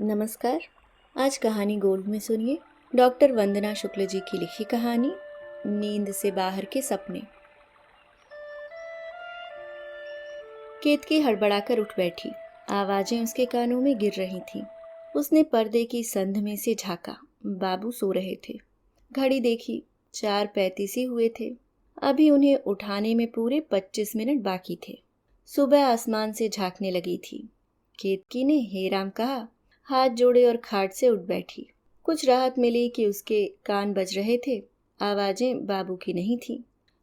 नमस्कार। आज कहानी गोल्ड में सुनिए डॉक्टर वंदना शुक्ल जी की लिखी कहानी नींद से बाहर के सपने। केतकी हड़बड़ाकर उठ बैठी। आवाजें उसके कानों में गिर रही थीं। उसने पर्दे की संध में से झांका। बाबू सो रहे थे। घड़ी देखी, 4:35 ही हुए थे। अभी उन्हें उठाने में पूरे 25 मिनट बाकी थे। सुबह आसमान से झांकने लगी थी। केतकी ने हे राम कहा, हाथ जोड़े और खाट से उठ बैठी। कुछ राहत मिली कि उसके कान बज रहे थे। आवाजें बाबू की नहीं थीं।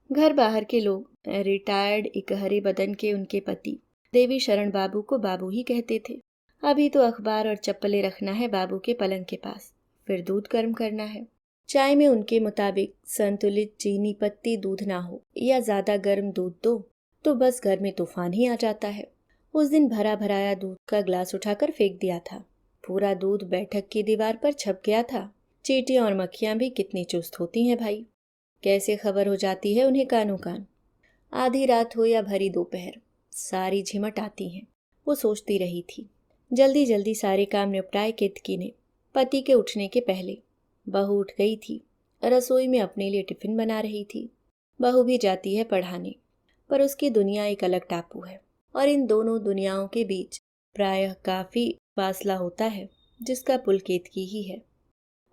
घर बाहर के लोग, रिटायर्ड इकहरे बदन के उनके पति देवी शरण बाबू को बाबू ही कहते थे। अभी तो अखबार और चप्पलें रखना है बाबू के पलंग के पास, फिर दूध गर्म करना है। चाय में उनके मुताबिक संतुलित चीनी पत्ती दूध ना हो या ज्यादा गर्म दूध दो तो बस घर में तूफान ही आ जाता है। उस दिन भरा भराया दूध का ग्लास उठाकर फेंक दिया था। पूरा दूध बैठक की दीवार पर छप गया था। चींटियां और मक्खियां भी कितनी चुस्त होती हैं भाई, कैसे खबर हो जाती है उन्हें कानों कान। आधी रात हो या भरी दोपहर, सारी झिमट आती हैं। वो सोचती रही थी। जल्दी जल्दी सारे काम निपटाए केतकी ने पति के उठने के पहले। बहू उठ गई थी, रसोई में अपने लिए टिफिन बना रही थी। बहू भी जाती है पढ़ाने, पर उसकी दुनिया एक अलग टापू है और इन दोनों दुनियाओं के बीच प्रायः काफी फासला होता है, जिसका पुल केतकी ही है।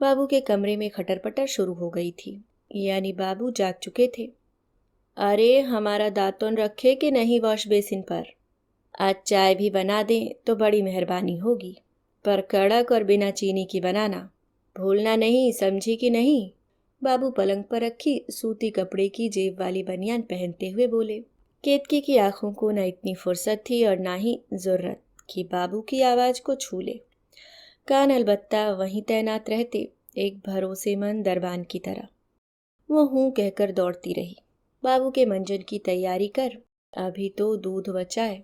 बाबू के कमरे में खटर-पटर शुरू हो गई थी, यानी बाबू जाग चुके थे। अरे हमारा दातुन रखे कि नहीं वॉश बेसिन पर? आज चाय भी बना दें तो बड़ी मेहरबानी होगी, पर कड़क और बिना चीनी की बनाना। भूलना नहीं, समझी कि नहीं? बाबू पलंग पर रखी सूती कपड़े की जेब वाली बनियान पहनते हुए बोले। केतकी की आंखों को न इतनी फुर्सत थी और ना ही जरूरत कि बाबू की आवाज को छू ले। कान अलबत्ता वहीं तैनात रहते, एक भरोसेमंद दरबान की तरह। वो हूं कहकर दौड़ती रही। बाबू के मंजन की तैयारी कर, अभी तो दूध व चाय।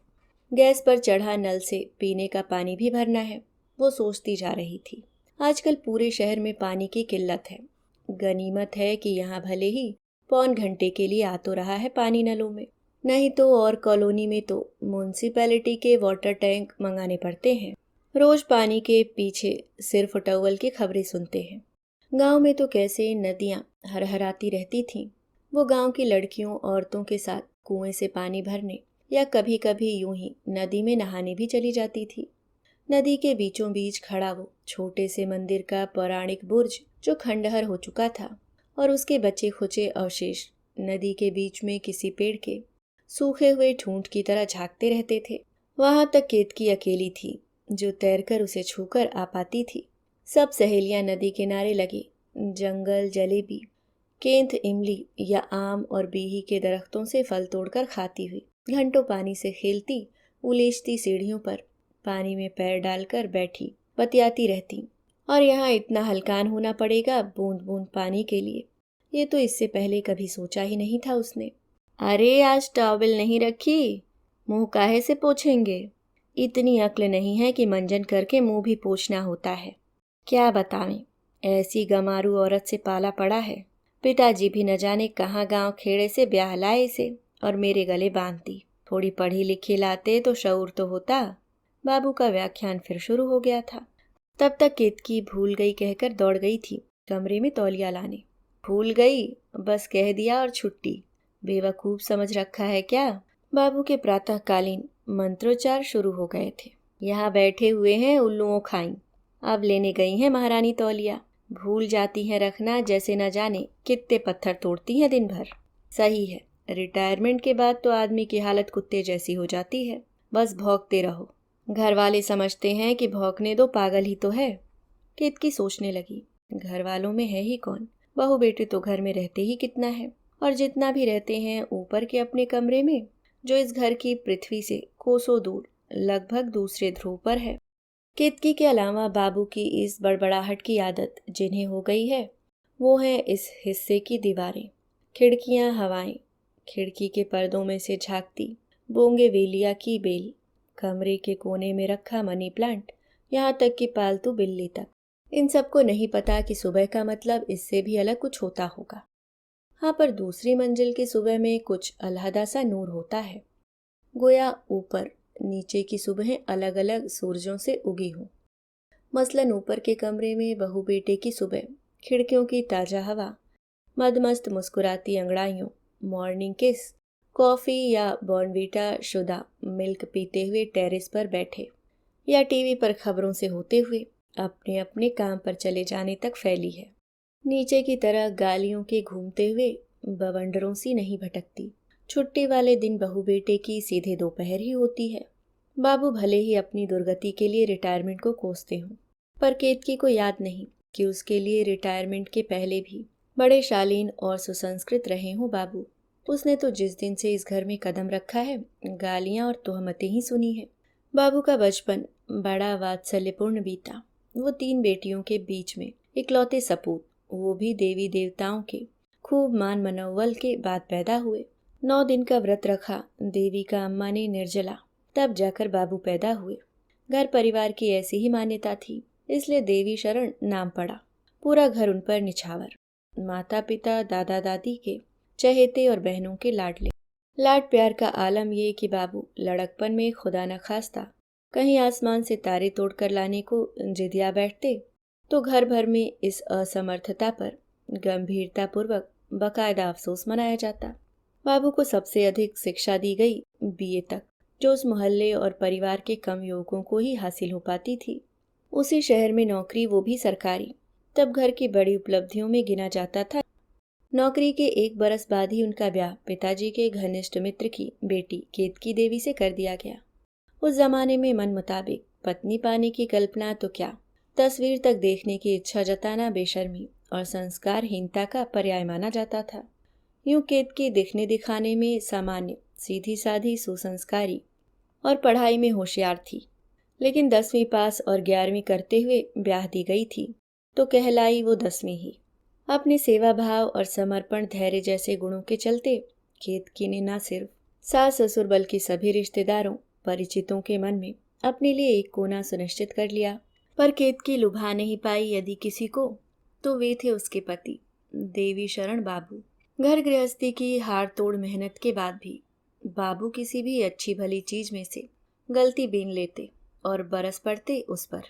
गैस पर चढ़ा नल से पीने का पानी भी भरना है। वो सोचती जा रही थी। आजकल पूरे शहर में पानी की किल्लत है। गनीमत है कि यहाँ भले ही पौन घंटे के लिए आ तो रहा है पानी नलों में, नहीं तो और कॉलोनी में तो म्यूनिसिपैलिटी के वाटर टैंक मंगाने पड़ते हैं। रोज पानी के पीछे सिर्फ टॉवल की खबरें सुनते हैं। गांव में तो कैसे नदियां हरहराती रहती थीं। वो गांव की लड़कियों औरतों के साथ कुएं से पानी भरने या कभी कभी यूं ही नदी में नहाने भी चली जाती थी। नदी के बीचों बीच खड़ा वो छोटे से मंदिर का पौराणिक बुर्ज जो खंडहर हो चुका था और उसके बचे खुचे अवशेष नदी के बीच में किसी पेड़ के सूखे हुए ठूंठ की तरह झांकते रहते थे। वहां तक केतकी अकेली थी जो तैरकर उसे छूकर आ पाती थी। सब सहेलियां नदी किनारे लगे जंगल जलेबी, केंथ इमली या आम और बीही के दरख्तों से फल तोड़कर खाती हुई घंटों पानी से खेलती, उलेचती सीढ़ियों पर पानी में पैर डालकर बैठी बतियाती रहती। और यहाँ इतना हलकान होना पड़ेगा बूंद बूंद पानी के लिए, ये तो इससे पहले कभी सोचा ही नहीं था उसने। अरे आज टॉवेल नहीं रखी, मुंह काहे से पोछेंगे? इतनी अक्ल नहीं है कि मंजन करके मुंह भी पोछना होता है। क्या बतावें, ऐसी गमारू औरत से पाला पड़ा है। पिताजी भी न जाने कहाँ गांव खेड़े से ब्याह लाए इसे और मेरे गले बांध दी। थोड़ी पढ़ी लिखी लाते तो शऊर तो होता। बाबू का व्याख्यान फिर शुरू हो गया था। तब तक केतकी भूल गई कहकर दौड़ गई थी कमरे में तौलिया लाने। भूल गई, बस कह दिया और छुट्टी। बेवकूफ समझ रखा है क्या? बाबू के प्रातःकालीन मंत्रोच्चार शुरू हो गए थे। यहाँ बैठे हुए हैं उल्लुओं खाई, अब लेने गई हैं महारानी तौलिया। भूल जाती हैं रखना, जैसे न जाने कितने पत्थर तोड़ती हैं दिन भर। सही है, रिटायरमेंट के बाद तो आदमी की हालत कुत्ते जैसी हो जाती है। बस भौंकते रहो। घर वाले समझते हैं कि भौंकने दो, पागल ही तो है। केतकी सोचने लगी, घर वालों में है ही कौन? बहू बेटे तो घर में रहते ही कितना है, और जितना भी रहते हैं ऊपर के अपने कमरे में, जो इस घर की पृथ्वी से कोसों दूर लगभग दूसरे ध्रुव पर है। केतकी के अलावा बाबू की इस बड़बड़ाहट की आदत जिन्हें हो गई है, वो है इस हिस्से की दीवारें, खिड़कियां, हवाएं, खिड़की के पर्दों में से झांकती बोंगेवेलिया की बेल, कमरे के कोने में रखा मनी प्लांट, यहाँ तक कि पालतू बिल्ली तक। इन सबको नहीं पता कि सुबह का मतलब इससे भी अलग कुछ होता होगा। हाँ, पर दूसरी मंजिल की सुबह में कुछ अलहदा सा नूर होता है, गोया ऊपर नीचे की सुबहें अलग अलग सूरजों से उगी हों। मसलन ऊपर के कमरे में बहू बेटे की सुबह, खिड़कियों की ताज़ा हवा, मदमस्त मुस्कुराती अंगड़ाइयों, मॉर्निंग किस, कॉफ़ी या बॉर्नवीटा शुदा मिल्क पीते हुए टेरेस पर बैठे या टीवी पर खबरों से होते हुए अपने अपने काम पर चले जाने तक फैली है। नीचे की तरह गालियों के घूमते हुए बवंडरों सी नहीं भटकती। छुट्टी वाले दिन बहू बेटे की सीधे दोपहर ही होती है। बाबू भले ही अपनी दुर्गति के लिए रिटायरमेंट को कोसते हों, पर केतकी को याद नहीं कि उसके लिए रिटायरमेंट के पहले भी बड़े शालीन और सुसंस्कृत रहे हों बाबू। उसने तो जिस दिन से इस घर में कदम रखा है, गालियां और तोहमतें ही सुनी है। बाबू का बचपन बड़ा वात्सल्यपूर्ण बीता। वो 3 बेटियों के बीच में इकलौते सपूत, वो भी देवी देवताओं के खूब मान मनोवल के बाद पैदा हुए। 9 दिन का व्रत रखा देवी का अम्मा ने निर्जला, तब जाकर बाबू पैदा हुए। घर परिवार की ऐसी ही मान्यता थी, इसलिए देवी शरण नाम पड़ा। पूरा घर उन पर निछावर। माता पिता दादा दादी के चहेते और बहनों के लाडले। लाड प्यार का आलम ये कि बाबू लड़कपन में खुदा न खास्ता कहीं आसमान से तारे तोड़कर लाने को जिदिया बैठते तो घर भर में इस असमर्थता पर गंभीरतापूर्वक बाकायदा अफसोस मनाया जाता। बाबू को सबसे अधिक शिक्षा दी गई बीए तक, जो उस मोहल्ले और परिवार के कम युवकों को ही हासिल हो पाती थी। उसी शहर में नौकरी, वो भी सरकारी, तब घर की बड़ी उपलब्धियों में गिना जाता था। नौकरी के 1 बरस बाद ही उनका ब्याह पिताजी के घनिष्ठ मित्र की बेटी केतकी देवी से कर दिया गया। उस जमाने में मन मुताबिक पत्नी पाने की कल्पना तो क्या, तस्वीर तक देखने की इच्छा जताना बेशर्मी और संस्कारहीनता का पर्याय माना जाता था। यूं केतकी दिखने दिखाने में सामान्य, सीधी साधी, सुसंस्कारी और पढ़ाई में होशियार थी, लेकिन 10वीं पास और 11वीं करते हुए ब्याह दी गई थी तो कहलाई वो 10वीं ही। अपने सेवा भाव और समर्पण धैर्य जैसे गुणों के चलते केतकी ने न सिर्फ सास ससुर बल्कि सभी रिश्तेदारों परिचितों के मन में अपने लिए एक कोना सुनिश्चित कर लिया। पर केतकी लुभा नहीं पाई यदि किसी को, तो वे थे उसके पति देवी शरण बाबू। घर गृहस्थी की हाड़ तोड़ मेहनत के बाद भी बाबू किसी भी अच्छी भली चीज में से गलती बीन लेते और बरस पड़ते उस पर।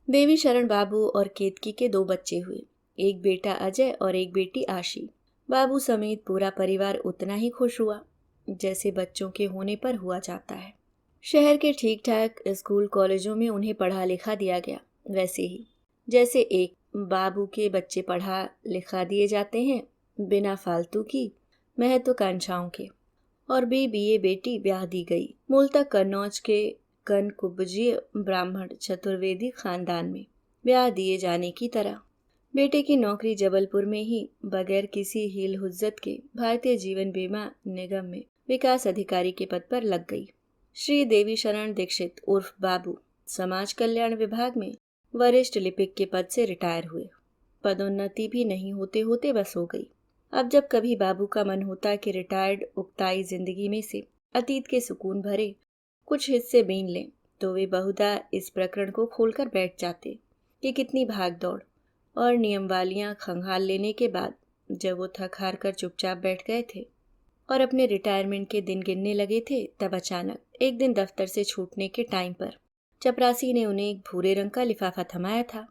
देवी शरण बाबू और केतकी के 2 बच्चे हुए, एक बेटा अजय और एक बेटी आशी। बाबू समेत पूरा परिवार उतना ही खुश हुआ जैसे बच्चों के होने पर हुआ जाता है। शहर के ठीक ठाक स्कूल कॉलेजों में उन्हें पढ़ा लिखा दिया गया, वैसे ही जैसे एक बाबू के बच्चे पढ़ा लिखा दिए जाते हैं बिना फालतू की महत्वाकांक्षाओं के। और बीए बेटी ब्याह दी गई मूलतः कन्नौज के कनकुब्जीय ब्राह्मण चतुर्वेदी खानदान में ब्याह दिए जाने की तरह। बेटे की नौकरी जबलपुर में ही बगैर किसी हील हुज्जत के भारतीय जीवन बीमा निगम में विकास अधिकारी के पद पर लग गई। श्री देवी शरण दीक्षित उर्फ बाबू समाज कल्याण विभाग में वरिष्ठ लिपिक के पद से रिटायर हुए। पदोन्नति भी नहीं होते होते बस हो गई। अब जब कभी बाबू का मन होता कि रिटायर्ड उक्ताई जिंदगी में से अतीत के सुकून भरे कुछ हिस्से बीन लें, तो वे बहुधा इस प्रकरण को खोलकर बैठ जाते कि कितनी भाग दौड़ और नियमवालियां खंगाल लेने के बाद जब वो थक हार कर चुपचाप बैठ गए थे और अपने रिटायरमेंट के दिन गिनने लगे थे, तब अचानक एक दिन दफ्तर से छूटने के टाइम पर चपरासी ने उन्हें एक भूरे रंग का लिफाफा थमाया था।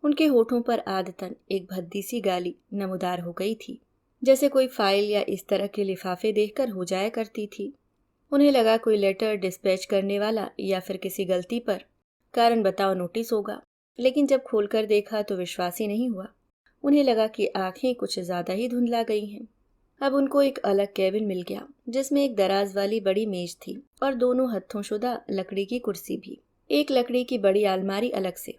उनके होठों पर आदतन एक भद्दी सी गाली नमूदार हो गई थी, जैसे कोई फाइल या इस तरह के लिफाफे देखकर हो जाया करती थी। उन्हें लगा कोई लेटर डिस्पैच करने वाला या फिर किसी गलती पर कारण बताओ नोटिस होगा, लेकिन जब खोलकर देखा तो विश्वास ही नहीं हुआ। उन्हें लगा कि आंखें कुछ ज्यादा ही धुंधला गई हैं। अब उनको एक अलग कैबिन मिल गया जिसमें एक दराज वाली बड़ी मेज थी और दोनों हत्थों शुदा लकड़ी की कुर्सी भी, एक लकड़ी की बड़ी अलमारी अलग से।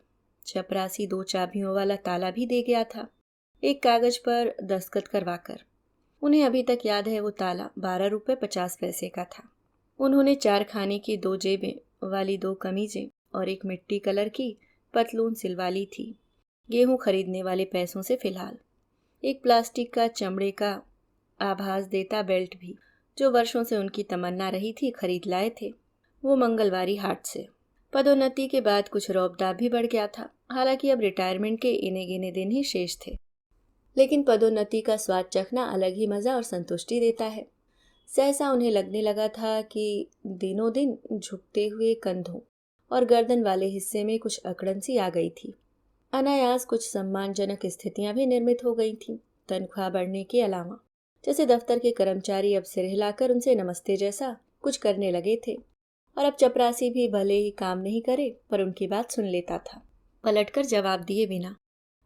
चपरासी 2 चाबियों वाला ताला भी दे गया था, एक कागज पर दस्तखत करवाकर। उन्हें अभी तक याद है वो ताला 12 रुपये 50 पैसे का था। उन्होंने 4 खाने की 2 जेबें वाली 2 कमीजें और एक मिट्टी कलर की पतलून सिलवाली थी, गेहूं खरीदने वाले पैसों से फिलहाल। एक प्लास्टिक का चमड़े का आभास देता बेल्ट भी, जो वर्षों से उनकी तमन्ना रही थी, खरीद लाए थे वो मंगलवारी हाट से। पदोन्नति के बाद कुछ रौबदाब भी बढ़ गया था, हालांकि अब रिटायरमेंट के इने गिने दिन ही शेष थे। लेकिन पदोन्नति का स्वाद चखना अलग ही मज़ा और संतुष्टि देता है। सहसा उन्हें लगने लगा था कि दिनों दिन झुकते हुए कंधों और गर्दन वाले हिस्से में कुछ अकड़न सी आ गई थी। अनायास कुछ सम्मानजनक स्थितियां भी निर्मित हो गई थीं, तनख्वाह बढ़ने के अलावा। जैसे दफ्तर के कर्मचारी अब सिर हिलाकर उनसे नमस्ते जैसा कुछ करने लगे थे, और अब चपरासी भी भले ही काम नहीं करे पर उनकी बात सुन लेता था, पलटकर जवाब दिए बिना।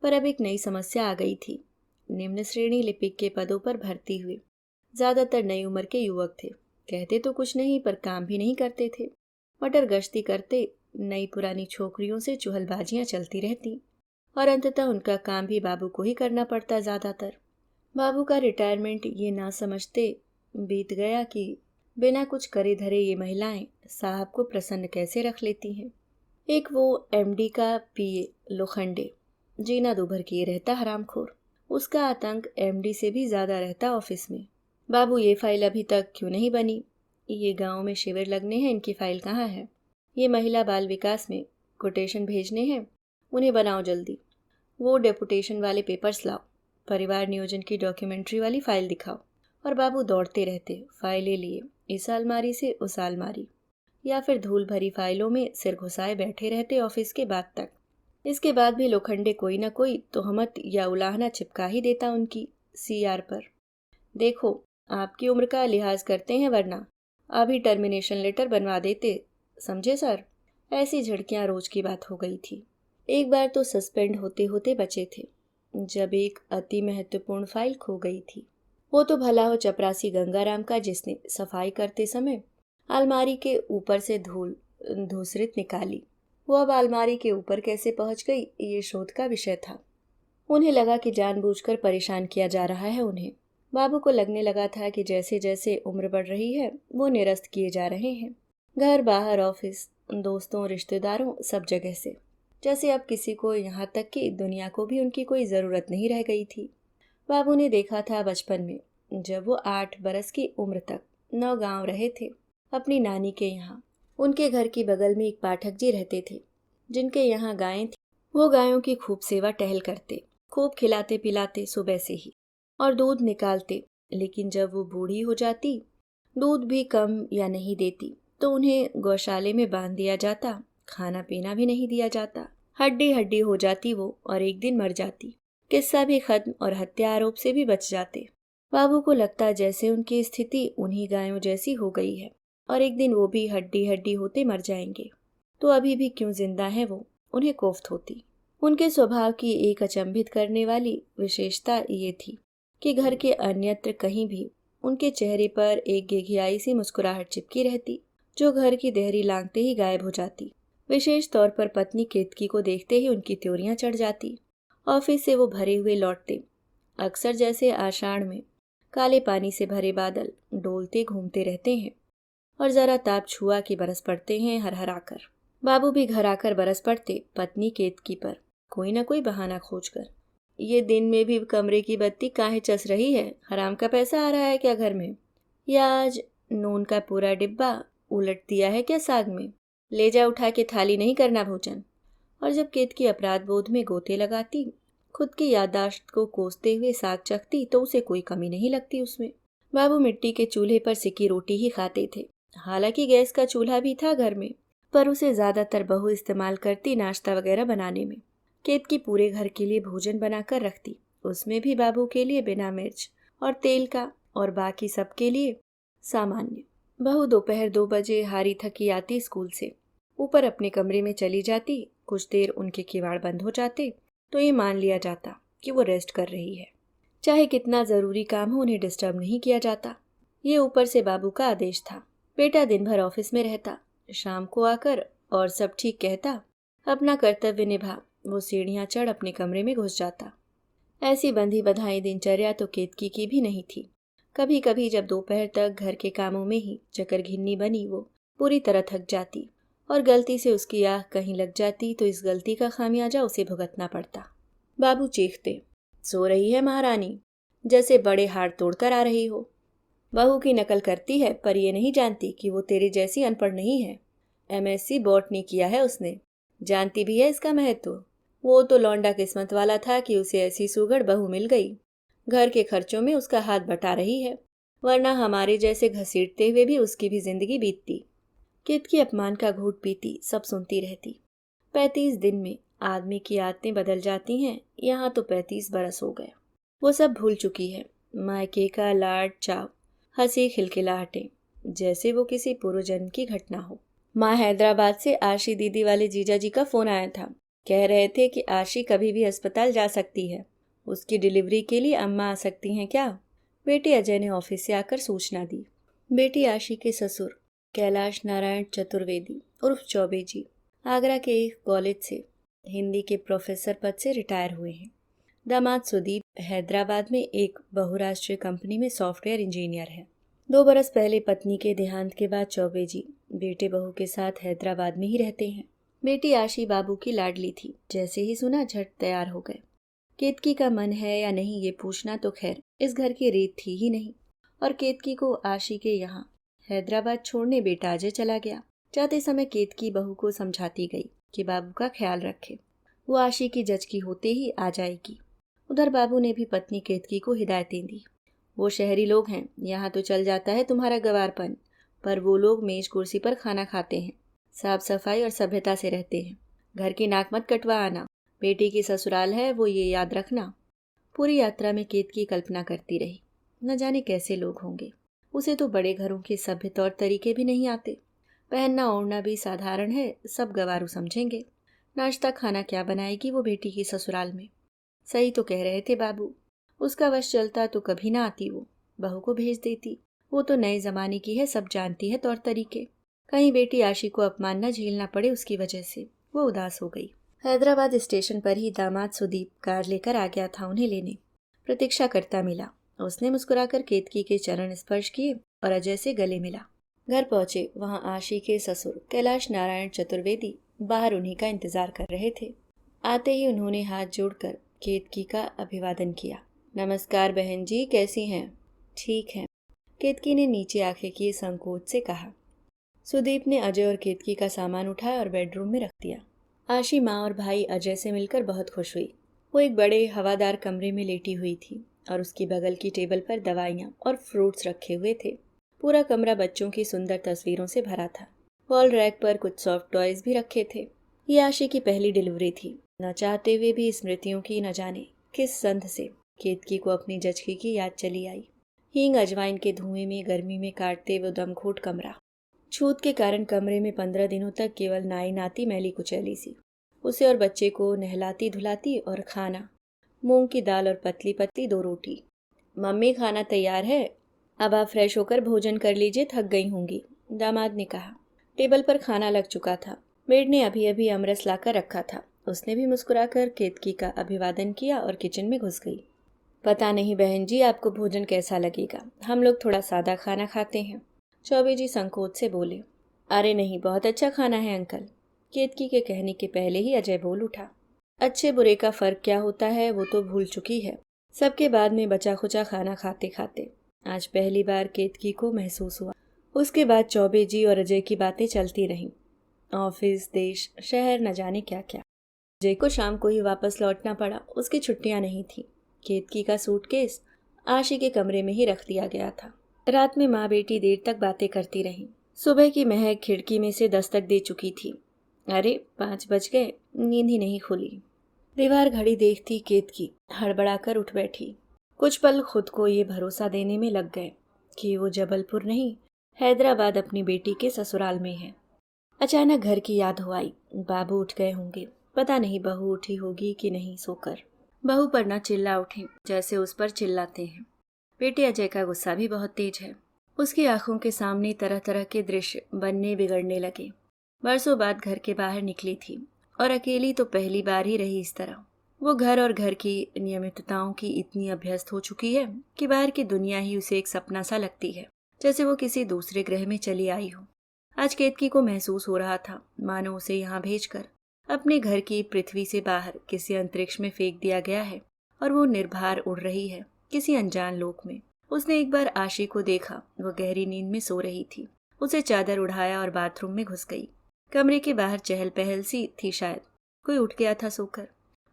पर अब एक नई समस्या आ गई थी। निम्न श्रेणी लिपिक के पदों पर भर्ती हुए ज्यादातर नई उम्र के युवक थे। कहते तो कुछ नहीं पर काम भी नहीं करते थे। मटर गश्ती करते नई पुरानी छोकरियों से चुहलबाजियां चलती रहती, और अंततः उनका काम भी बाबू को ही करना पड़ता ज्यादातर। बाबू का रिटायरमेंट ये ना समझते बीत गया कि बिना कुछ करे धरे ये महिलाएं साहब को प्रसन्न कैसे रख लेती हैं। एक वो एमडी का पीए लोखंडे, जीना दुभर किए रहता हरामखोर। उसका आतंक एमडी से भी ज्यादा रहता ऑफिस में। बाबू, ये फाइल अभी तक क्यों नहीं बनी? ये गांव में शिविर लगने हैं, इनकी फाइल कहाँ है? ये महिला बाल विकास में कोटेशन भेजने हैं, उन्हें बनाओ जल्दी। वो डेपुटेशन वाले पेपर्स लाओ, परिवार नियोजन की डॉक्यूमेंट्री वाली फाइल दिखाओ। और बाबू दौड़ते रहते फाइलें लिए इस अलमारी से उस अलमारी, या फिर धूल भरी फाइलों में सिर घुसाए बैठे रहते ऑफिस के बाद तक। इसके बाद भी लोखंडे कोई ना कोई तोहमत या उलाहना चिपका ही देता उनकी सीआर पर। देखो, आपकी उम्र का लिहाज करते हैं, वरना अभी टर्मिनेशन लेटर बनवा देते, समझे सर? ऐसी झड़कियां रोज की बात हो गई थी। एक बार तो सस्पेंड होते होते बचे थे, जब एक अति महत्वपूर्ण फाइल खो गई थी। वो तो भला हो चपरासी गंगाराम का, जिसने सफाई करते समय अलमारी के ऊपर से धूल धूसरित निकाली। वो अब अलमारी के ऊपर कैसे पहुंच गई, ये शोध का विषय था। उन्हें लगा कि जानबूझकर परेशान किया जा रहा है उन्हें। बाबू को लगने लगा था कि जैसे जैसे उम्र बढ़ रही है वो निरस्त किए जा रहे हैं, घर बाहर, ऑफिस, दोस्तों, रिश्तेदारों, सब जगह से। जैसे अब किसी को, यहाँ तक कि दुनिया को भी उनकी कोई ज़रूरत नहीं रह गई थी। बाबू ने देखा था बचपन में, जब वो 8 बरस की उम्र तक नौगांव रहे थे अपनी नानी के यहाँ। उनके घर की बगल में एक पाठक जी रहते थे, जिनके यहाँ गायें थी। वो गायों की खूब सेवा टहल करते, खूब खिलाते पिलाते सुबह से ही, और दूध निकालते। लेकिन जब वो बूढ़ी हो जाती, दूध भी कम या नहीं देती, तो उन्हें गौशाले में बांध दिया जाता, खाना पीना भी नहीं दिया जाता। हड्डी हड्डी हो जाती वो, और एक दिन मर जाती। किस्सा भी खत्म और हत्या आरोप से भी बच जाते। बाबू को लगता जैसे उनकी स्थिति उन्हीं गायों जैसी हो गई है, और एक दिन वो भी हड्डी हड्डी होते मर जाएंगे। तो अभी भी क्यों जिंदा है वो, उन्हें कोफ्त होती। उनके स्वभाव की एक अचंभित करने वाली विशेषता ये थी कि घर के अन्यत्र कहीं भी उनके चेहरे पर एक घिघियाई सी मुस्कुराहट चिपकी रहती, जो घर की देहरी लांघते ही गायब हो जाती। विशेष तौर पर पत्नी केतकी को देखते ही उनकी त्योरियां चढ़ जाती। ऑफिस से वो भरे हुए लौटते, अक्सर जैसे आषाढ़ में काले पानी से भरे बादल डोलते घूमते रहते हैं, और जरा ताप छुआ कि बरस पड़ते हैं हरहराकर। बाबू भी घर आकर बरस पड़ते पत्नी केतकी पर, कोई ना कोई बहाना खोजकर। ये दिन में भी कमरे की बत्ती काहे चस रही है? हराम का पैसा आ रहा है क्या घर में? या आज नून का पूरा डिब्बा उलट दिया है क्या साग में? ले जा उठा के, थाली नहीं करना भोजन। और जब केतकी अपराध बोध में गोते लगाती, खुद की याददाश्त को कोसते हुए साग चखती, तो उसे कोई कमी नहीं लगती उसमें। बाबू मिट्टी के चूल्हे पर सिकी रोटी ही खाते थे। हालांकि गैस का चूल्हा भी था घर में, पर उसे ज्यादातर बहू इस्तेमाल करती नाश्ता वगैरह बनाने में। केतकी पूरे घर के लिए भोजन बनाकर रखती, उसमें भी बाबू के लिए बिना मिर्च और तेल का, और बाकी सबके लिए सामान्य। बहू दोपहर 2 बजे हारी थकी आती स्कूल से, ऊपर अपने कमरे में चली जाती। कुछ देर उनके किवाड़ बंद हो जाते तो ये मान लिया जाता कि वो रेस्ट कर रही है। चाहे कितना ज़रूरी काम हो, उन्हें डिस्टर्ब नहीं किया जाता। ये ऊपर से बाबू का आदेश था। बेटा दिन भर ऑफिस में रहता, शाम को आकर और सब ठीक कहता, अपना कर्तव्य निभा वो सीढ़ियाँ चढ़ अपने कमरे में घुस जाता। ऐसी बंधी बधाई दिनचर्या तो केतकी की भी नहीं थी। कभी कभी जब दोपहर तक घर के कामों में ही चकर घिन्नी बनी वो पूरी तरह थक जाती, और गलती से उसकी आँख कहीं लग जाती, तो इस गलती का खामियाजा उसे भुगतना पड़ता। बाबू चीखते, सो रही है महारानी, जैसे बड़े हाड़ तोड़कर आ रही हो। बहू की नकल करती है, पर ये नहीं जानती कि वो तेरे जैसी अनपढ़ नहीं है। एमएससी बॉटनी किया है उसने, जानती भी है इसका महत्व। वो तो लौंडा किस्मत वाला था कि उसे ऐसी सुगड़ बहू मिल गई। घर के खर्चों में उसका हाथ बटा रही है, वरना हमारे जैसे घसीटते हुए भी उसकी भी जिंदगी बीतती। केतकी अपमान का घूंट पीती सब सुनती रहती। 35 दिन में आदमी की आदतें बदल जाती हैं, यहाँ तो 35 बरस हो गए। वो सब भूल चुकी है। मायके का लाड चाव, हंसी खिलखिलाहटें, जैसे वो किसी पूर्व जन्म की घटना हो। माँ हैदराबाद से आशी दीदी वाले जीजा जी का फोन आया था। कह रहे थे कि आशी कभी भी अस्पताल जा सकती है। उसकी डिलीवरी के लिए अम्मा आ सकती हैं क्या? बेटे अजय ने ऑफिस से आकर सूचना दी। बेटी आशी के ससुर कैलाश नारायण चतुर्वेदी उर्फ चौबे जी आगरा के एक कॉलेज से हिंदी के प्रोफेसर पद से रिटायर हुए हैं। दामाद सुदीप हैदराबाद में एक बहुराष्ट्रीय कंपनी में सॉफ्टवेयर इंजीनियर है। 2 बरस पहले पत्नी के देहांत के बाद चौबे जी बेटे बहू के साथ हैदराबाद में ही रहते हैं। बेटी आशी बाबू की लाडली थी। जैसे ही सुना झट तैयार हो गए। केतकी का मन है या नहीं ये पूछना तो खैर इस घर की रीत थी ही नहीं। और केतकी को आशी के यहाँ हैदराबाद छोड़ने बेटा अजय चला गया। जाते समय केतकी बहू को समझाती गई कि बाबू का ख्याल रखे, वो आशी की जचकी होते ही आ जाएगी। उधर बाबू ने भी पत्नी केतकी को हिदायतें दी। वो शहरी लोग हैं, यहाँ तो चल जाता है तुम्हारा गवारपन, पर वो लोग मेज कुर्सी पर खाना खाते हैं, साफ सफाई और सभ्यता से रहते हैं। घर की नाक मत कटवा आना, बेटी की ससुराल है वो ये याद रखना। पूरी यात्रा में केतकी कल्पना करती रही, न जाने कैसे लोग होंगे। उसे तो बड़े घरों के सभ्य तौर तरीके भी नहीं आते। पहनना ओढ़ना भी साधारण है, सब गवारू समझेंगे। नाश्ता खाना क्या बनाएगी वो बेटी की ससुराल में? सही तो कह रहे थे बाबू, उसका वश चलता तो कभी ना आती वो, बहू को भेज देती। वो तो नए जमाने की है, सब जानती है तौर तरीके। कहीं बेटी आशी को अपमान न झेलना पड़े उसकी वजह से। वो उदास हो गई। हैदराबाद स्टेशन पर ही दामाद सुदीप कार लेकर आ गया था उन्हें लेने। प्रतीक्षा करता मिला। उसने मुस्कुराकर केतकी के चरण स्पर्श किए और अजय से गले मिला। घर पहुंचे, वहां आशी के ससुर कैलाश नारायण चतुर्वेदी बाहर उन्हीं का इंतजार कर रहे थे। आते ही उन्होंने हाथ जोड़कर केतकी का अभिवादन किया। नमस्कार बहन जी, कैसी हैं? ठीक है, केतकी ने नीचे आंखें किए संकोच से कहा। सुदीप ने अजय और केतकी का सामान उठाया और बेडरूम में रख दिया। आशी माँ और भाई अजय से मिलकर बहुत खुश हुई। वो एक बड़े हवादार कमरे में लेटी हुई थी और उसकी बगल की टेबल पर दवाइयाँ और फ्रूट्स रखे हुए थे। पूरा कमरा बच्चों की सुंदर तस्वीरों से भरा था। वॉल रैक पर कुछ सॉफ्ट टॉयज भी रखे थे। ये आशी की पहली डिलीवरी थी। न चाहते हुए भी स्मृतियों की न जाने किस संध से केतकी को अपनी जचकी की याद चली आई। हींग अजवाइन के धुएं में गर्मी में काटते वो दमघोट कमरा। छूत के कारण कमरे में 15 दिनों तक केवल नाई नाती मैली कुचैली सी। उसे और बच्चे को नहलाती धुलाती और खाना मूंग की दाल और पतली पतली 2 रोटी। मम्मी खाना तैयार है, अब आप फ्रेश होकर भोजन कर लीजिए, थक गई होंगी, दामाद ने कहा। टेबल पर खाना लग चुका था। मेड ने अभी अभी अमरस लाकर रखा था। उसने भी मुस्कुराकर केतकी का अभिवादन किया और किचन में घुस गई। पता नहीं बहन जी आपको भोजन कैसा लगेगा, हम लोग थोड़ा सादा खाना खाते हैं, चौबे जी संकोच से बोले। अरे नहीं, बहुत अच्छा खाना है अंकल। केतकी के कहने के पहले ही अजय बोल उठा। अच्छे बुरे का फर्क क्या होता है वो तो भूल चुकी है, सबके बाद में बचा खुचा खाना खाते खाते। आज पहली बार केतकी को महसूस हुआ। उसके बाद चौबे जी और अजय की बातें चलती रहीं। ऑफिस, देश, शहर, न जाने क्या क्या। अजय को शाम को ही वापस लौटना पड़ा, उसकी छुट्टियां नहीं थी। केतकी का सूटकेस आशी के कमरे में ही रख दिया गया था। रात में माँ बेटी देर तक बातें करती रहीं। सुबह की महक खिड़की में से दस्तक दे चुकी थी। अरे 5 बज गए, नींद ही नहीं खुली। दीवार घड़ी देखती केतकी हड़बड़ाकर उठ बैठी। कुछ पल खुद को ये भरोसा देने में लग गए कि वो जबलपुर नहीं हैदराबाद अपनी बेटी के ससुराल में है। अचानक घर की याद हो आई। बाबू उठ गए होंगे, पता नहीं बहू उठी होगी कि नहीं सोकर। बहू पर न चिल्ला उठे जैसे उस पर चिल्लाते हैं। बेटे अजय का गुस्सा भी बहुत तेज है। उसकी आंखों के सामने तरह तरह के दृश्य बनने बिगड़ने लगे। बरसों बाद घर के बाहर निकली थी और अकेली तो पहली बार ही रही इस तरह। वो घर और घर की नियमितताओं की इतनी अभ्यस्त हो चुकी है कि बाहर की दुनिया ही उसे एक सपना सा लगती है, जैसे वो किसी दूसरे ग्रह में चली आई हो। आज केतकी को महसूस हो रहा था मानो उसे यहाँ भेजकर अपने घर की पृथ्वी से बाहर किसी अंतरिक्ष में फेंक दिया गया है और वो निर्भर उड़ रही है किसी अनजान लोक में। उसने एक बार आशी को देखा, वो गहरी नींद में सो रही थी। उसे चादर उड़ाया और बाथरूम में घुस गई। कमरे के बाहर चहल पहल सी थी, शायद कोई उठ गया था सोकर।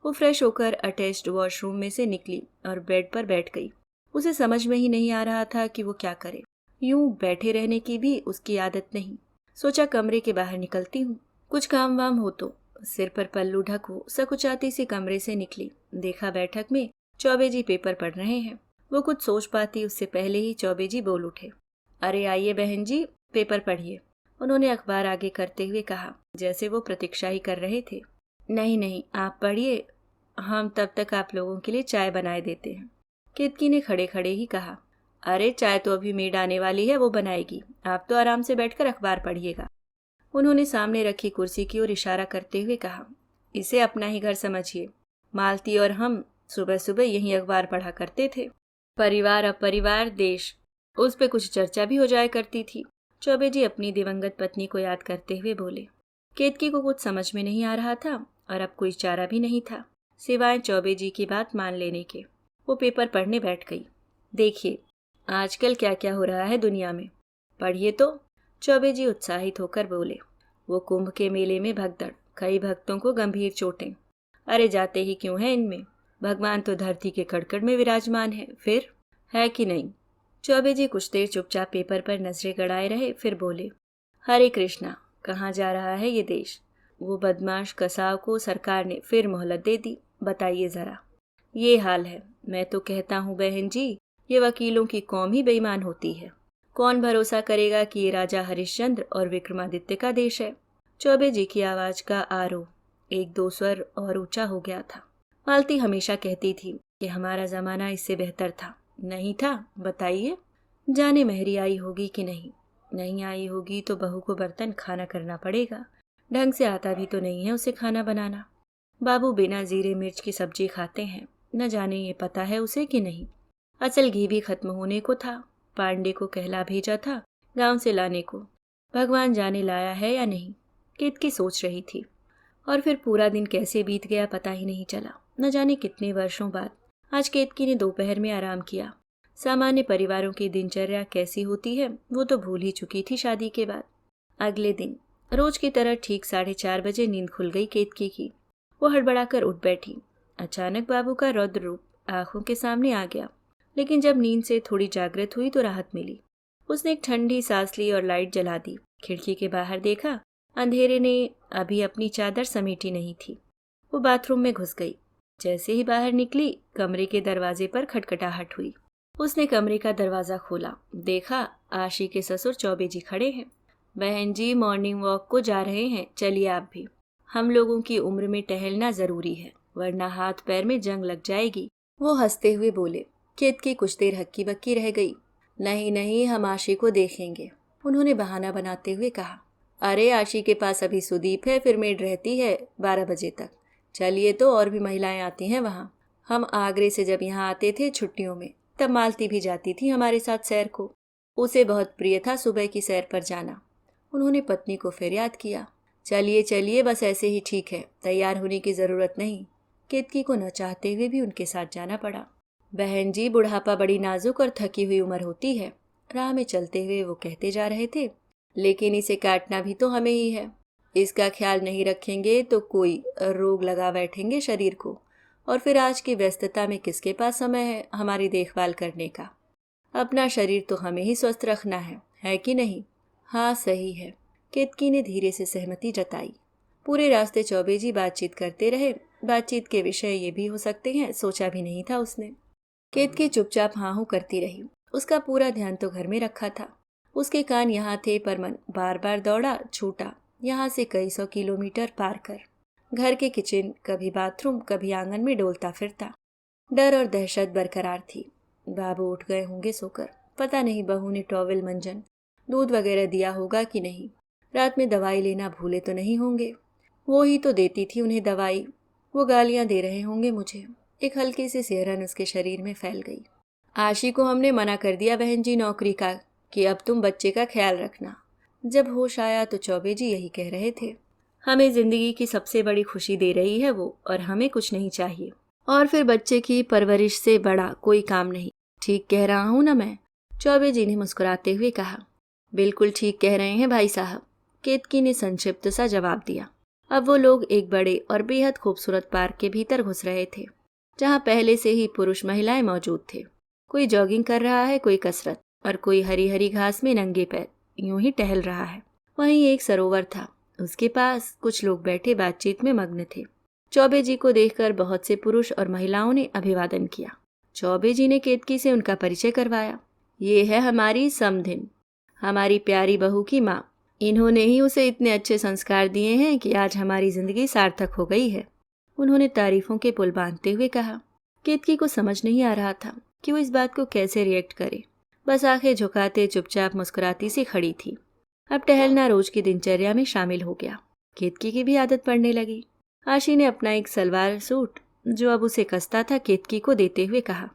वो फ्रेश होकर अटैच्ड वॉशरूम में से निकली और बेड पर बैठ गई। उसे समझ में ही नहीं आ रहा था कि वो क्या करे। यूं बैठे रहने की भी उसकी आदत नहीं। सोचा कमरे के बाहर निकलती हूँ, कुछ काम वाम हो तो। सिर पर पल्लू ढको सकुचाती सी कमरे से निकली। देखा बैठक में चौबे जी पेपर पढ़ रहे हैं। वो कुछ सोच पाती उससे पहले ही चौबे जी बोल उठे। अरे आइए बहन जी, पेपर पढ़िए। उन्होंने अखबार आगे करते हुए कहा, जैसे वो प्रतीक्षा ही कर रहे थे। नहीं नहीं, आप पढ़िए, हम तब तक आप लोगों के लिए चाय बनाए देते हैं। केतकी ने खड़े खड़े ही कहा। अरे चाय तो अभी मेड आने वाली है, वो बनाएगी, आप तो आराम से बैठकर अखबार पढ़िएगा। उन्होंने सामने रखी कुर्सी की ओर इशारा करते हुए कहा। इसे अपना ही घर समझिए। मालती और हम सुबह सुबह यहीं अखबार पढ़ा करते थे। परिवार अपरिवार देश, उस पे कुछ चर्चा भी हो जाया करती थी। चौबे जी अपनी दिवंगत पत्नी को याद करते हुए बोले। केतकी को कुछ समझ में नहीं आ रहा था और अब कोई चारा भी नहीं था सिवाय चौबे जी की बात मान लेने के। वो पेपर पढ़ने बैठ गई। देखिए आजकल क्या क्या हो रहा है दुनिया में, पढ़िए तो। चौबे जी उत्साहित होकर बोले। वो कुंभ के मेले में भगदड़, कई भक्तों को गंभीर चोटें। अरे जाते ही क्यों है इनमें, भगवान तो धरती के कड़कड़ में विराजमान है, फिर है कि नहीं। चौबे जी कुछ देर चुपचाप पेपर पर नजरें गड़ाए रहे, फिर बोले। हरे कृष्णा, कहाँ जा रहा है ये देश। वो बदमाश कसाव को सरकार ने फिर मोहलत दे दी, बताइए जरा। ये हाल है। मैं तो कहता हूँ बहन जी, ये वकीलों की कौम ही बेईमान होती है। कौन भरोसा करेगा कि ये राजा हरिश्चंद्र और विक्रमादित्य का देश है। चौबे जी की आवाज का आरोह एक दो स्वर और ऊंचा हो गया था। मालती हमेशा कहती थी कि हमारा जमाना इससे बेहतर था। नहीं था, बताइए। जाने मेहरी आई होगी कि नहीं। नहीं आई होगी तो बहू को बर्तन खाना करना पड़ेगा। ढंग से आता भी तो नहीं है उसे खाना बनाना। बाबू बिना जीरे मिर्च की सब्जी खाते हैं, न जाने ये पता है उसे कि नहीं। असल घी भी खत्म होने को था। पांडे को कहला भेजा था गांव से लाने को, भगवान जाने लाया है या नहीं। केतकी सोच रही थी। और फिर पूरा दिन कैसे बीत गया पता ही नहीं चला। न जाने कितने वर्षों बाद आज केतकी ने दोपहर में आराम किया। सामान्य परिवारों की दिनचर्या कैसी होती है वो तो भूल ही चुकी थी शादी के बाद। अगले दिन रोज की तरह ठीक 4:30 बजे नींद खुल गई केतकी की। वो हड़बड़ाकर उठ बैठी। अचानक बाबू का रौद्र रूप आंखों के सामने आ गया, लेकिन जब नींद से थोड़ी जागृत हुई तो राहत मिली। उसने एक ठंडी सांस ली और लाइट जला दी। खिड़की के बाहर देखा, अंधेरे ने अभी अपनी चादर समेटी नहीं थी। वो बाथरूम में घुस गई। जैसे ही बाहर निकली, कमरे के दरवाजे पर खटखटाहट हुई। उसने कमरे का दरवाजा खोला, देखा आशी के ससुर चौबे जी खड़े हैं। बहन जी मॉर्निंग वॉक को जा रहे हैं, चलिए आप भी। हम लोगों की उम्र में टहलना जरूरी है, वरना हाथ पैर में जंग लग जाएगी। वो हंसते हुए बोले। केतकी कुछ देर हक्की बक्की रह गई। नहीं नहीं, हम आशी को देखेंगे, उन्होंने बहाना बनाते हुए कहा। अरे आशी के पास अभी सुदीप है, फिर मेड रहती है 12 बजे तक। चलिए तो, और भी महिलाएं आती हैं वहाँ। हम आगरे से जब यहाँ आते थे छुट्टियों में, तब मालती भी जाती थी हमारे साथ सैर को। उसे बहुत प्रिय था सुबह की सैर पर जाना। उन्होंने पत्नी को फिर याद किया। चलिए चलिए, बस ऐसे ही ठीक है, तैयार होने की जरूरत नहीं। केतकी को न चाहते हुए भी उनके साथ जाना पड़ा। बहन जी बुढ़ापा बड़ी नाजुक और थकी हुई उम्र होती है, राह में चलते हुए वो कहते जा रहे थे। लेकिन इसे काटना भी तो हमें ही है। इसका ख्याल नहीं रखेंगे तो कोई रोग लगा बैठेंगे शरीर को, और फिर आज की व्यस्तता में किसके पास समय है हमारी देखभाल करने का। अपना शरीर तो हमें ही स्वस्थ रखना है कि नहीं। हाँ सही है, केतकी ने धीरे से सहमति जताई। पूरे रास्ते चौबे जी बातचीत करते रहे। बातचीत के विषय ये भी हो सकते हैं, सोचा भी नहीं था उसने। केतकी चुपचाप हाँ हूँ करती रही। उसका पूरा ध्यान तो घर में रखा था। उसके कान यहाँ थे पर मन बार बार दौड़ा छूटा, यहाँ से कई 100 किलोमीटर पार कर। घर के किचन, कभी बाथरूम, कभी आंगन में डोलता फिरता। डर और दहशत बरकरार थी। बाबू उठ गए होंगे सोकर, पता नहीं बहू ने टॉवेल मंजन दूध वगैरह दिया होगा कि नहीं। रात में दवाई लेना भूले तो नहीं होंगे, वो ही तो देती थी उन्हें दवाई। वो गालियां दे रहे होंगे मुझे। एक हल्की सी सिहरन उसके शरीर में फैल गई। आशी को हमने मना कर दिया बहन जी नौकरी का, कि अब तुम बच्चे का ख्याल रखना। जब होश आया तो चौबे जी यही कह रहे थे। हमें जिंदगी की सबसे बड़ी खुशी दे रही है वो, और हमें कुछ नहीं चाहिए। और फिर बच्चे की परवरिश से बड़ा कोई काम नहीं। ठीक कह रहा हूँ ना मैं? चौबे जी ने मुस्कुराते हुए कहा। बिल्कुल ठीक कह रहे हैं भाई साहब, केतकी ने संक्षिप्त सा जवाब दिया। अब वो लोग एक बड़े और बेहद खूबसूरत पार्क के भीतर घुस रहे थे, जहाँ पहले से ही पुरुष महिलाएं मौजूद थे। कोई जॉगिंग कर रहा है, कोई कसरत, और कोई हरी हरी घास में नंगे पैर यूं ही टहल रहा है। वहीं एक सरोवर था, उसके पास कुछ लोग बैठे बातचीत में मग्न थे। चौबे जी को देखकर बहुत से पुरुष और महिलाओं ने अभिवादन किया। चौबे जी ने केतकी से उनका परिचय करवाया। ये है हमारी समधिन, हमारी प्यारी बहू की माँ। इन्होंने ही उसे इतने अच्छे संस्कार दिए हैं कि आज हमारी जिंदगी सार्थक हो गई है। उन्होंने तारीफों के पुल बांधते हुए कहा। केतकी को समझ नहीं आ रहा था कि वो इस बात को कैसे रिएक्ट करे। बस आंखें झुकाते चुपचाप मुस्कुराती सी खड़ी थी। अब टहलना रोज की दिनचर्या में शामिल हो गया। केतकी की भी आदत पड़ने लगी। आशी ने अपना एक सलवार सूट जो अब उसे कसता था केतकी को देते हुए कहा,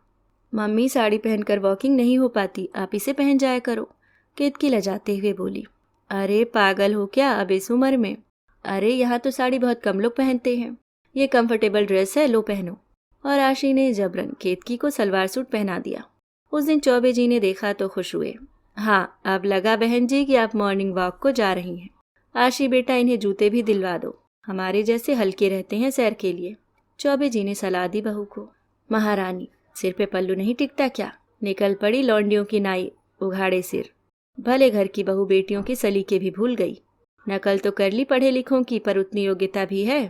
मम्मी साड़ी पहनकर वॉकिंग नहीं हो पाती, आप इसे पहन जाया करो। केतकी लजाते हुए बोली, अरे पागल हो क्या अब इस उम्र में? अरे यहाँ तो साड़ी बहुत कम लोग पहनते हैं, ये कंफर्टेबल ड्रेस है, लो पहनो। और आशी ने जबरन केतकी को सलवार सूट पहना दिया। उस दिन चौबे जी ने देखा तो खुश हुए। हाँ, अब लगा बहन जी कि आप मॉर्निंग वॉक को जा रही हैं। आशी बेटा, इन्हें जूते भी दिलवा दो, हमारे जैसे हल्के रहते हैं सैर के लिए। चौबे जी ने सलाह दी बहू को। महारानी, सिर पे पल्लू नहीं टिकता क्या? निकल पड़ी लौंडियों की नाई उघाड़े सिर। भले घर की बहू बेटियों के सलीके भी भूल गई। नकल तो कर ली पढ़े लिखों की, पर उतनी योग्यता भी है।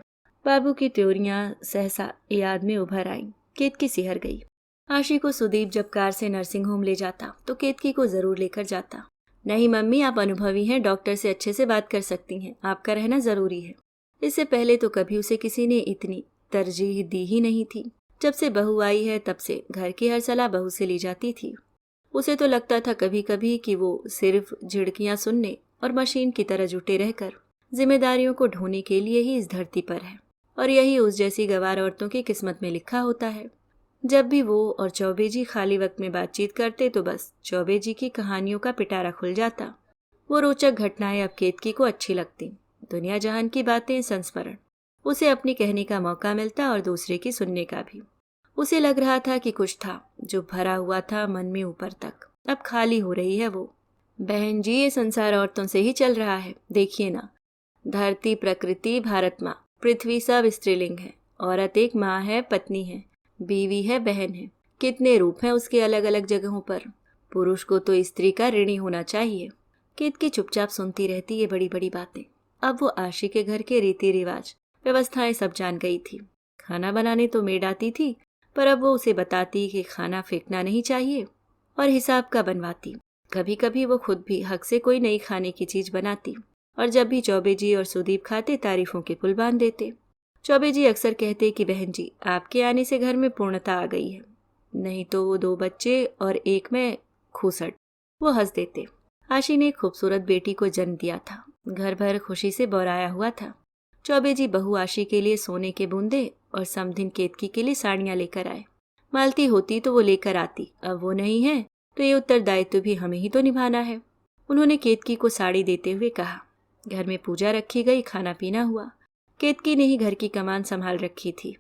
बाबू की त्योरियां सहसा याद में उभर आईं। केतकी सिहर गई। आशी को सुदीप जब कार से नर्सिंग होम ले जाता तो केतकी को जरूर लेकर जाता। नहीं मम्मी, आप अनुभवी हैं, डॉक्टर से अच्छे से बात कर सकती हैं, आपका रहना जरूरी है। इससे पहले तो कभी उसे किसी ने इतनी तरजीह दी ही नहीं थी। जब से बहू आई है तब से घर की हर सलाह बहू से ली जाती थी। उसे तो लगता था कभी कभी कि वो सिर्फ झिड़कियां सुनने और मशीन की तरह जुटे रहकर जिम्मेदारियों को ढोने के लिए ही इस धरती पर है, और यही उस जैसी गंवार औरतों की किस्मत में लिखा होता है। जब भी वो और चौबे जी खाली वक्त में बातचीत करते तो बस चौबे जी की कहानियों का पिटारा खुल जाता। वो रोचक घटनाएं अब केतकी को अच्छी लगती। दुनिया जहान की बातें संस्मरण। उसे अपनी कहने का मौका मिलता और दूसरे की सुनने का भी। उसे लग रहा था कि कुछ था जो भरा हुआ था मन में ऊपर तक, अब खाली हो रही है वो। बहन जी, ये संसार औरतों से ही चल रहा है, देखिए ना। धरती, प्रकृति, भारत माँ, पृथ्वी सब स्त्रीलिंग है। औरत एक माँ है, पत्नी है, बीवी है, बहन है। कितने रूप हैं उसके अलग अलग जगहों पर। पुरुष को तो स्त्री का ऋणी होना चाहिए। केतकी चुपचाप सुनती रहती ये बड़ी बड़ी बातें। अब वो आशी के घर के रीति रिवाज व्यवस्थाएं सब जान गई थी। खाना बनाने तो मेड आती थी, पर अब वो उसे बताती कि खाना फेंकना नहीं चाहिए और हिसाब का बनवाती। कभी कभी वो खुद भी हक से कोई नई खाने की चीज बनाती, और जब भी चौबे जी और सुदीप खाते तारीफों के पुल बांध देते। चौबे जी अक्सर कहते कि बहन जी, आपके आने से घर में पूर्णता आ गई है, नहीं तो वो 2 बच्चे और एक में खूसट। वो हंस देते। आशी ने खूबसूरत बेटी को जन्म दिया था, घर भर खुशी से बौराया हुआ था। चौबे जी बहू आशी के लिए सोने के बूंदे और समधिन केतकी के लिए साड़ियां लेकर आए। मालती होती तो वो लेकर आती, अब वो नहीं है तो ये उत्तरदायित्व भी हमें ही तो निभाना है। उन्होंने केतकी को साड़ी देते हुए कहा। घर में पूजा रखी गई, खाना पीना हुआ। केतकी ने ही घर की कमान संभाल रखी थी।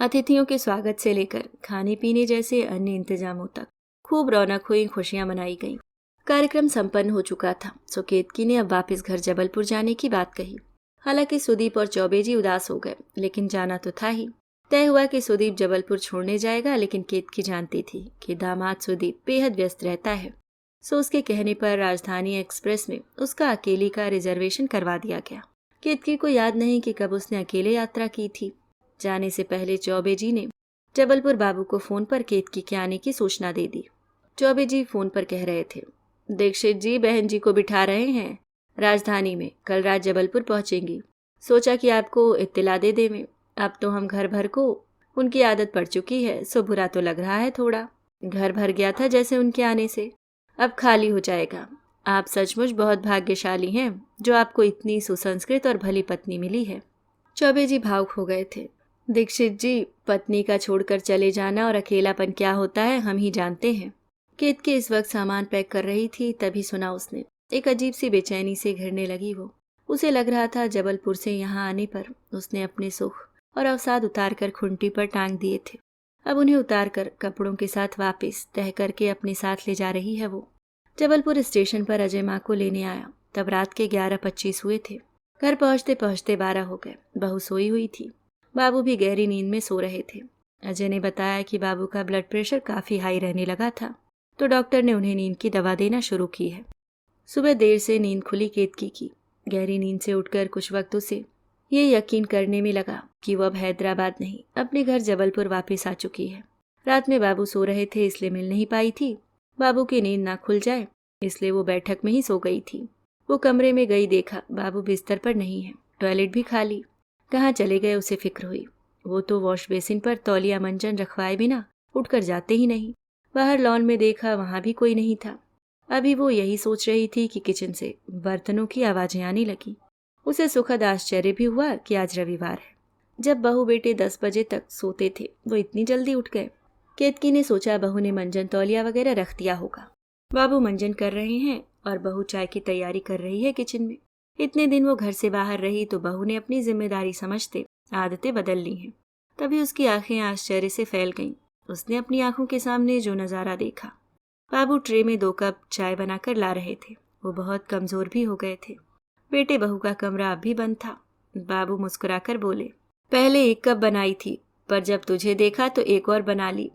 अतिथियों के स्वागत से लेकर खाने पीने जैसे अन्य इंतजामों तक खूब रौनक हुई, खुशियां मनाई गईं। कार्यक्रम संपन्न हो चुका था, सो केतकी ने अब वापस घर जबलपुर जाने की बात कही। हालांकि सुदीप और चौबे जी उदास हो गए, लेकिन जाना तो था ही। तय हुआ कि सुदीप जबलपुर छोड़ने जाएगा, लेकिन केतकी जानती थी कि दामाद सुदीप बेहद व्यस्त रहता है, सो उसके कहने पर राजधानी एक्सप्रेस में उसका अकेली का रिजर्वेशन करवा दिया गया। केतकी को याद नहीं कि कब उसने अकेले यात्रा की थी। जाने से पहले चौबे जी ने जबलपुर बाबू को फोन पर केतकी के आने की सूचना दे दी। चौबे जी फोन पर कह रहे थे, दीक्षित जी बहन जी को बिठा रहे हैं राजधानी में, कल रात जबलपुर पहुंचेंगी। सोचा कि आपको इत्तिला दे दें। अब तो हम घर भर को उनकी आदत पड़ चुकी है, सो बुरा तो लग रहा है थोड़ा। घर भर गया था जैसे उनके आने से, अब खाली हो जाएगा। आप सचमुच बहुत भाग्यशाली हैं जो आपको इतनी सुसंस्कृत और भली पत्नी मिली है। चौबे जी भावुक हो गए थे। दीक्षित जी, पत्नी का छोड़कर चले जाना और अकेलापन क्या होता है हम ही जानते हैं। केतकी इस वक्त सामान पैक कर रही थी, तभी सुना उसने। एक अजीब सी बेचैनी से घिरने लगी वो। उसे लग रहा था जबलपुर से यहाँ आने पर उसने अपने सुख और अवसाद उतार कर खुंटी पर टांग दिए थे। अब उन्हें उतार कर कपड़ों के साथ वापस तह करके अपने साथ ले जा रही है वो। जबलपुर स्टेशन पर अजय माँ को लेने आया, तब रात के 11:25 हुए थे। घर पहुँचते पहुँचते 12 हो गए। बहू सोई हुई थी, बाबू भी गहरी नींद में सो रहे थे। अजय ने बताया कि बाबू का ब्लड प्रेशर काफी हाई रहने लगा था, तो डॉक्टर ने उन्हें नींद की दवा देना शुरू की है। सुबह देर से नींद खुली केतकी की। गहरी नींद से उठकर कुछ वक्त उसे ये यकीन करने में लगा कि वो अब हैदराबाद नहीं, अपने घर जबलपुर वापस आ चुकी है। रात में बाबू सो रहे थे इसलिए मिल नहीं पाई थी। बाबू की नींद ना खुल जाए इसलिए वो बैठक में ही सो गई थी। वो कमरे में गई, देखा बाबू बिस्तर पर नहीं है, टॉयलेट भी खाली। कहाँ चले गए उसे फिक्र हुई। वो तो वॉश बेसिन पर तौलिया मंजन रखवाए बिना उठकर जाते ही नहीं। बाहर लॉन में देखा, वहां भी कोई नहीं था। अभी वो यही सोच रही थी कि किचन से बर्तनों की आवाजें आने लगी। उसे सुखद आश्चर्य भी हुआ कि आज रविवार है। जब बहू बेटे 10 बजे तक सोते थे वो इतनी जल्दी उठ गए। केतकी ने सोचा बहू ने मंजन तौलिया वगैरह रख दिया होगा। बाबू मंजन कर रहे हैं और बहू चाय की तैयारी कर रही है किचन में। इतने दिन वो घर से बाहर रही तो बहू ने अपनी जिम्मेदारी समझते आदतें बदल ली हैं। तभी उसकी आंखें आश्चर्य से फैल गईं। उसने अपनी आंखों के सामने जो नजारा देखा। बाबू ट्रे में 2 कप चाय बनाकर ला रहे थे। वो बहुत कमजोर भी हो गए थे। बेटे बहू का कमरा अब भी बंद था। बाबू मुस्कुराकर बोले, पहले 1 कप बनाई थी, पर जब तुझे देखा तो एक और बना ली।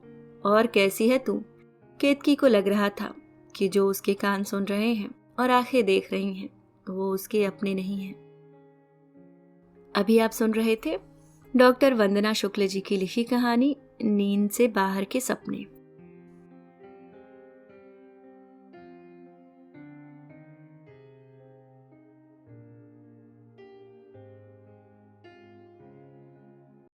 और कैसी है तू? केतकी को लग रहा था कि जो उसके कान सुन रहे हैं और आंखें देख रही हैं वो उसके अपने नहीं हैं। अभी आप सुन रहे थे डॉक्टर वंदना शुक्ल जी की लिखी कहानी नींद से बाहर के सपने।